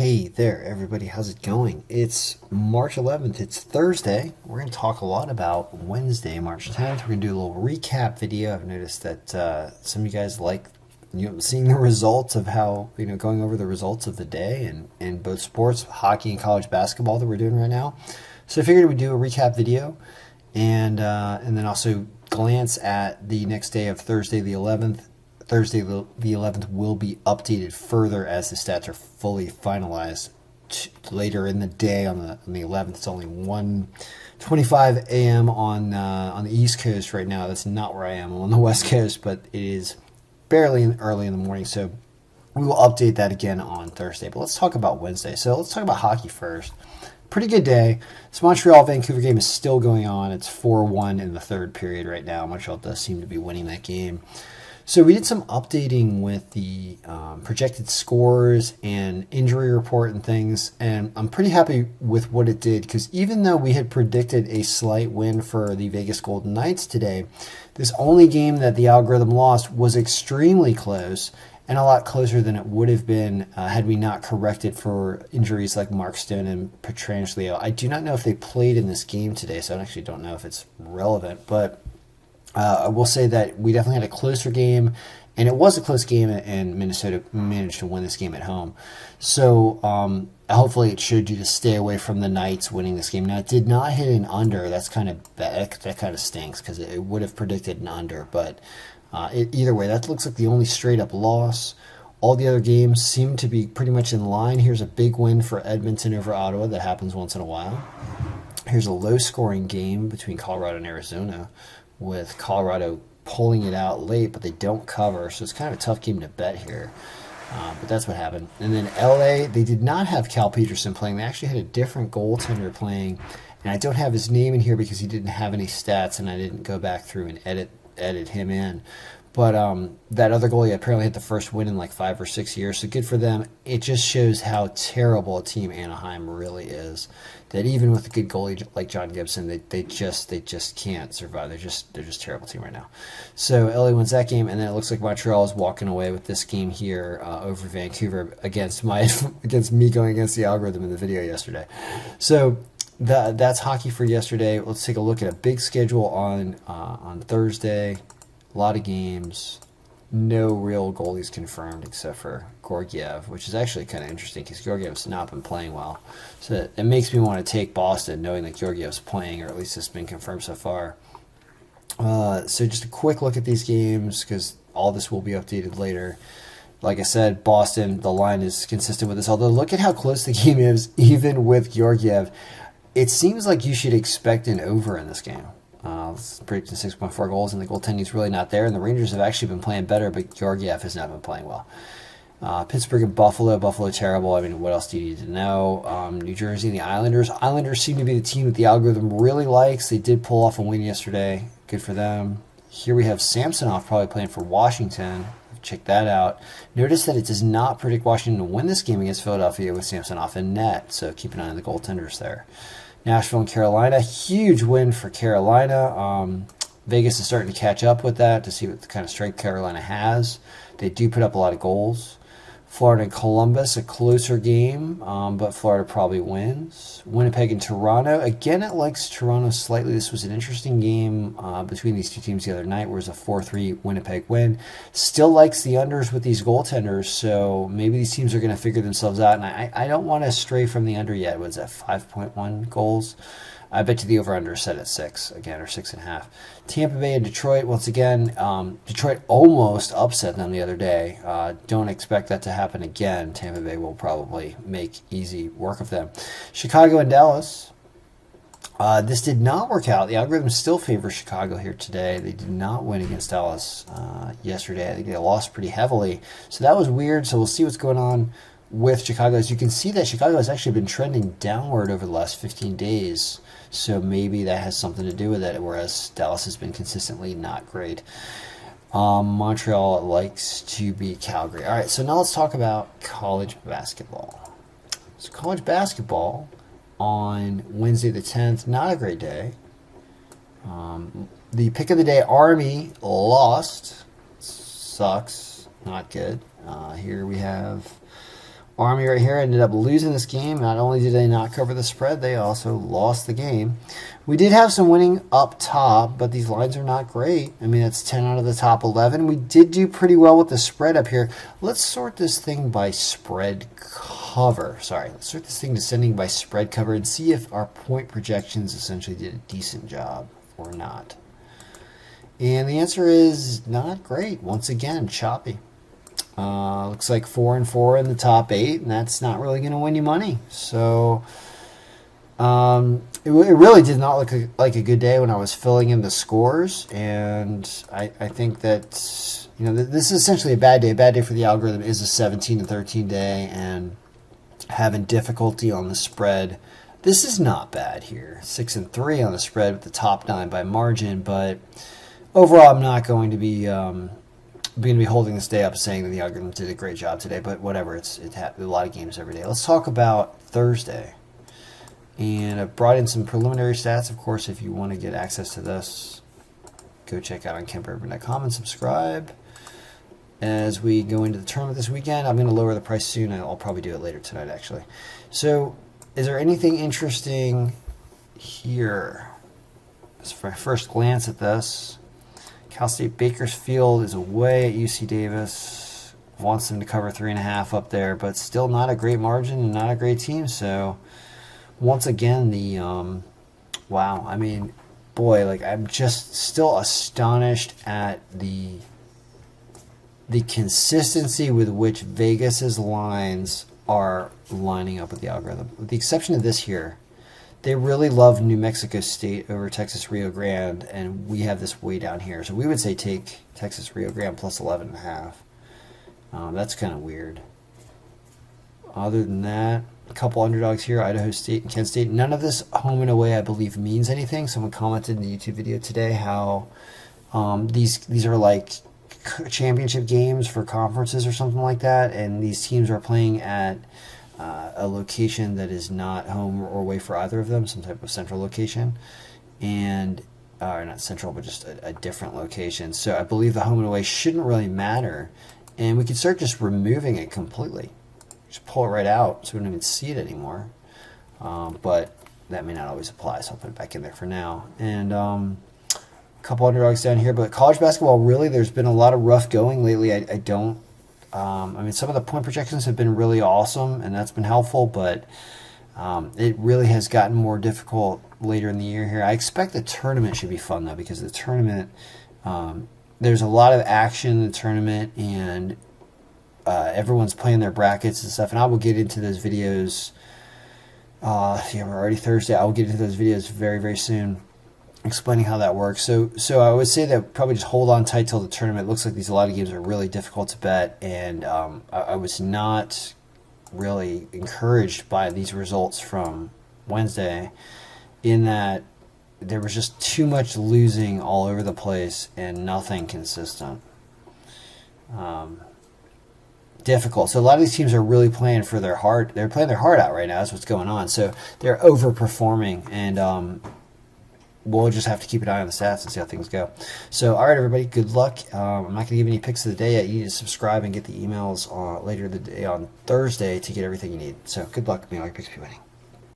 Hey there, everybody. How's it going? It's March 11th. It's Thursday. We're going to talk a lot about Wednesday, March 10th. We're going to do a little recap video. I've noticed that some of you guys like seeing the results of how, going over the results of the day and in both sports, hockey and college basketball that we're doing right now. So I figured we'd do a recap video and then also glance at the next day of Thursday the 11th. Thursday the 11th will be updated further as the stats are fully finalized later in the day on the 11th. It's only 1:25 a.m. on the East Coast right now. That's not where I am. I'm on the West Coast, but it is barely early in the morning. So we will update that again on Thursday. But let's talk about Wednesday. So let's talk about hockey first. Pretty good day. This Montreal-Vancouver game is still going on. It's 4-1 in the third period right now. Montreal does seem to be winning that game. So we did some updating with the projected scores and injury report and things, and I'm pretty happy with what it did because even though we had predicted a slight win for the Vegas Golden Knights today, this only game that the algorithm lost was extremely close and a lot closer than it would have been had we not corrected for injuries like Mark Stone and Pietrangelo. I do not know if they played in this game today, so I actually don't know if it's relevant, but I will say that we definitely had a closer game, and it was a close game, and Minnesota managed to win this game at home. So hopefully it showed you to stay away from the Knights winning this game. Now, it did not hit an under. That's kind of bad. That kind of stinks because it would have predicted an under. But either way, that looks like the only straight-up loss. All the other games seem to be pretty much in line. Here's a big win for Edmonton over Ottawa. That happens once in a while. Here's a low-scoring game between Colorado and Arizona, with Colorado pulling it out late, but they don't cover, so it's kind of a tough game to bet here. But that's what happened. And then LA, they did not have Cal Peterson playing. They actually had a different goaltender playing, and I don't have his name in here because he didn't have any stats, and I didn't go back through and edit him in. But that other goalie apparently had the first win in like 5 or 6 years, so good for them. It just shows how terrible a team Anaheim really is. That even with a good goalie like John Gibson, they just can't survive. They're just a terrible team right now. So LA wins that game, and then it looks like Montreal is walking away with this game here over Vancouver against me going against the algorithm in the video yesterday. So that's hockey for yesterday. Let's take a look at a big schedule on Thursday. A lot of games. No real goalies confirmed except for Georgiev, which is actually kind of interesting because Georgiev's not been playing well. So it makes me want to take Boston knowing that Georgiev's playing, or at least it's been confirmed so far. So just a quick look at these games because all this will be updated later. Like I said, Boston, the line is consistent with this. Although look at how close the game is, even with Georgiev. It seems like you should expect an over in this game. It's predicting 6.4 goals, and the goaltending's really not there. And the Rangers have actually been playing better, but Georgiev has not been playing well. Pittsburgh and Buffalo. Buffalo terrible. I mean, what else do you need to know? New Jersey and the Islanders. Islanders seem to be the team that the algorithm really likes. They did pull off a win yesterday. Good for them. Here we have Samsonov probably playing for Washington. Check that out. Notice that it does not predict Washington to win this game against Philadelphia with Samsonov in net, so keep an eye on the goaltenders there. Nashville and Carolina, huge win for Carolina. Vegas is starting to catch up with that to see what kind of strength Carolina has. They do put up a lot of goals. Florida and Columbus, a closer game, but Florida probably wins. Winnipeg and Toronto, again, it likes Toronto slightly. This was an interesting game between these two teams the other night, where it was a 4-3 Winnipeg win. Still likes the unders with these goaltenders, so maybe these teams are going to figure themselves out. And I don't want to stray from the under yet. Was that 5.1 goals? I bet you the over-under is set at 6 again, or 6.5. Tampa Bay and Detroit, once again, Detroit almost upset them the other day. Don't expect that to happen again. Tampa Bay will probably make easy work of them. Chicago and Dallas. This did not work out. The algorithm still favors Chicago here today. They did not win against Dallas yesterday. I think they lost pretty heavily. So that was weird. So we'll see what's going on with Chicago. As you can see, that Chicago has actually been trending downward over the last 15 days. So maybe that has something to do with it, whereas Dallas has been consistently not great. Montreal likes to beat Calgary. All right, so now let's talk about college basketball. So college basketball on Wednesday the 10th, not a great day. The pick of the day, Army, lost. Sucks. Not good. Here we have Army right here ended up losing this game. Not only did they not cover the spread, they also lost the game. We did have some winning up top, but these lines are not great. I mean, that's 10 out of the top 11. We did do pretty well with the spread up here. Let's sort this thing by spread cover. Sorry, let's sort this thing descending by spread cover and see if our point projections essentially did a decent job or not. And the answer is not great. Once again, choppy. Looks like 4 and 4 in the top 8, and that's not really going to win you money. So it really did not look like a good day when I was filling in the scores, and I think that this is essentially a bad day. A bad day for the algorithm is a 17 and 13 day, and having difficulty on the spread. This is not bad here. 6 and 3 on the spread with the top 9 by margin, but overall, I'm not going to be holding this day up saying that the algorithm did a great job today, but whatever. It had a lot of games every day. Let's talk about Thursday. And I've brought in some preliminary stats. Of course, if you want to get access to this, go check out on KemperUrban.com and subscribe. As we go into the tournament this weekend, I'm going to lower the price soon. I'll probably do it later tonight, actually. So, is there anything interesting here? As for my first glance at this, Cal State Bakersfield is away at UC Davis. Wants them to cover 3.5 up there, but still not a great margin and not a great team. So once again, wow. I mean, boy, like I'm just still astonished at the consistency with which Vegas's lines are lining up with the algorithm. With the exception of this here. They really love New Mexico State over Texas Rio Grande, and we have this way down here. So we would say take Texas Rio Grande plus 11.5. That's kind of weird. Other than that, a couple underdogs here, Idaho State and Kent State. None of this home and away, I believe, means anything. Someone commented in the YouTube video today how these are like championship games for conferences or something like that, and these teams are playing at a location that is not home or away for either of them, some type of central location, and or not central, but just a different location. So I believe the home and away shouldn't really matter, and we could start just removing it completely. Just pull it right out so we don't even see it anymore. But that may not always apply, so I'll put it back in there for now. And a couple underdogs down here, but college basketball, really, there's been a lot of rough going lately. I mean, some of the point projections have been really awesome, and that's been helpful, but it really has gotten more difficult later in the year here. I expect the tournament should be fun, though, because the tournament, there's a lot of action in the tournament, and everyone's playing their brackets and stuff, and I will get into those videos. We're already Thursday. I will get into those videos very, very soon, explaining how that works. So I would say that probably just hold on tight till the tournament. It looks like a lot of games are really difficult to bet, and I was not really encouraged by these results from Wednesday, in that there was just too much losing all over the place and nothing consistent. Difficult. So a lot of these teams are really playing for their heart. They're playing their heart out right now. That's what's going on. So they're overperforming, and we'll just have to keep an eye on the stats and see how things go. So, all right, everybody, good luck. I'm not going to give any picks of the day yet. You need to subscribe and get the emails later in the day on Thursday to get everything you need. So, good luck. May all your picks be winning.